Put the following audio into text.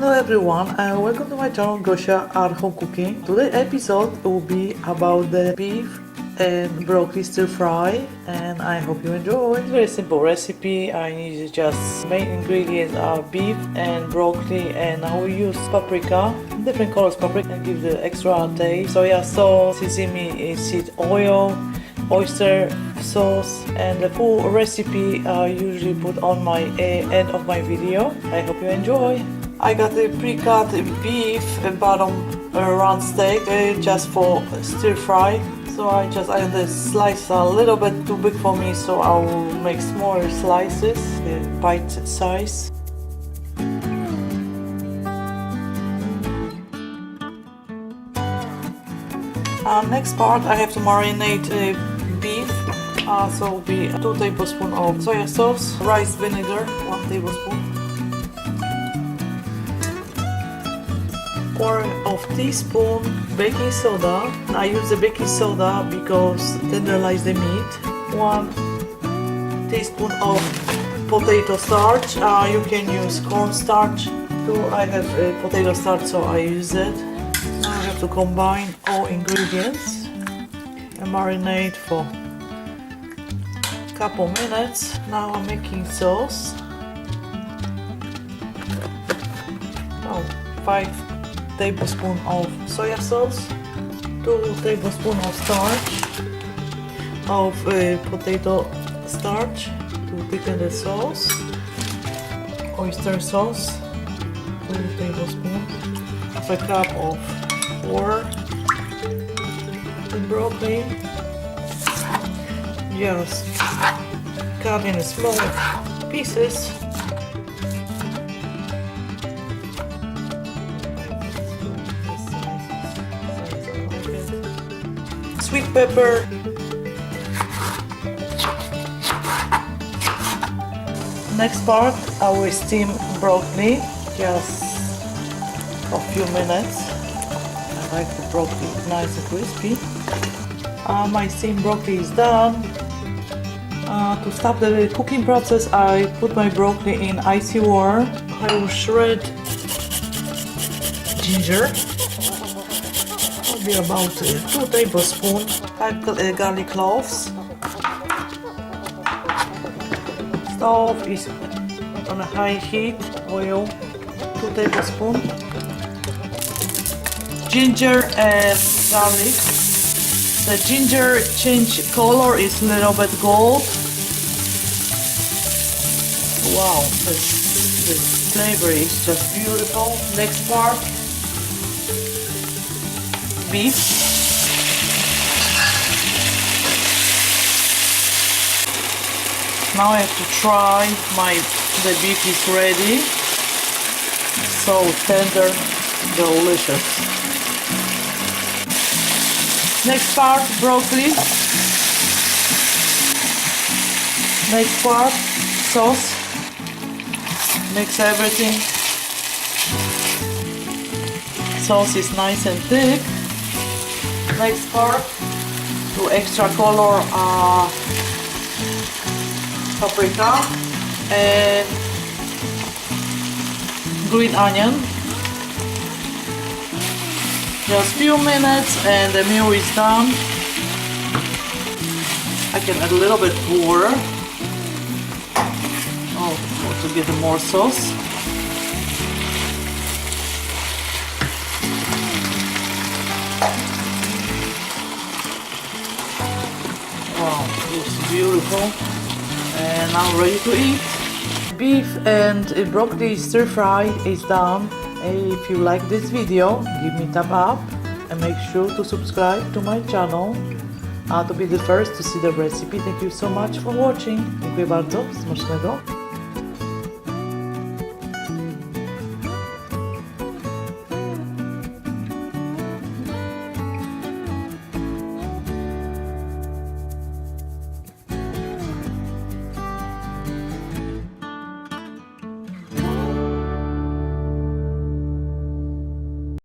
Hello everyone and welcome to my channel Gosia Art Home Cooking. Today's episode will be about the beef and broccoli stir fry and I hope you enjoy. It's a very simple recipe. I need just main ingredients are beef and broccoli, and I will use paprika, different colors paprika, and give the extra taste. Soy sauce, sesame seed oil, oyster sauce, and the full recipe I usually put on my end of my video. I hope you enjoy. I got the pre-cut beef and bottom round steak just for stir fry. So I add the slice a little bit too big for me, so I will make smaller slices, bite size. Next part I have to marinate beef. So will be 2 tablespoons of soy sauce, rice vinegar 1 tablespoon, 1/4 teaspoon baking soda. I use the baking soda because tenderize the meat. 1 teaspoon of potato starch. You can use corn starch too. I have potato starch, so I use it. Now I have to combine all ingredients and marinate for couple minutes. Now I'm making sauce. 5 tablespoons of soy sauce, 2 tablespoons of starch, of potato starch to thicken the sauce, oyster sauce, 2 tablespoons, half a cup of flour, and broccoli. Just cut in small pieces. Sweet pepper. Next part, I will steam broccoli just a few minutes. I like the broccoli nice and crispy. My steamed broccoli is done. To stop the cooking process, I put my broccoli in icy water. I will shred ginger. It'll be about 2 tablespoons. 5 garlic cloves. Stove is on a high heat. Oil 2 tablespoons. Ginger and garlic. The ginger change color is a little bit gold. Wow, the flavor is just beautiful. Next part, beef. Now I have to try the beef is ready. So tender, delicious. Next part, broccoli. Next part, sauce. Mix everything. Sauce is nice and thick. Next part, to extra color paprika and green onion. Just few minutes and the meal is done. I can add a little bit more. To get more sauce. Wow, looks beautiful. And now ready to eat. Beef and broccoli stir fry is done. If you like this video, give me a thumb up and make sure to subscribe to my channel to be the first to see the recipe. Thank you so much for watching. Dziękuję bardzo. Smacznego.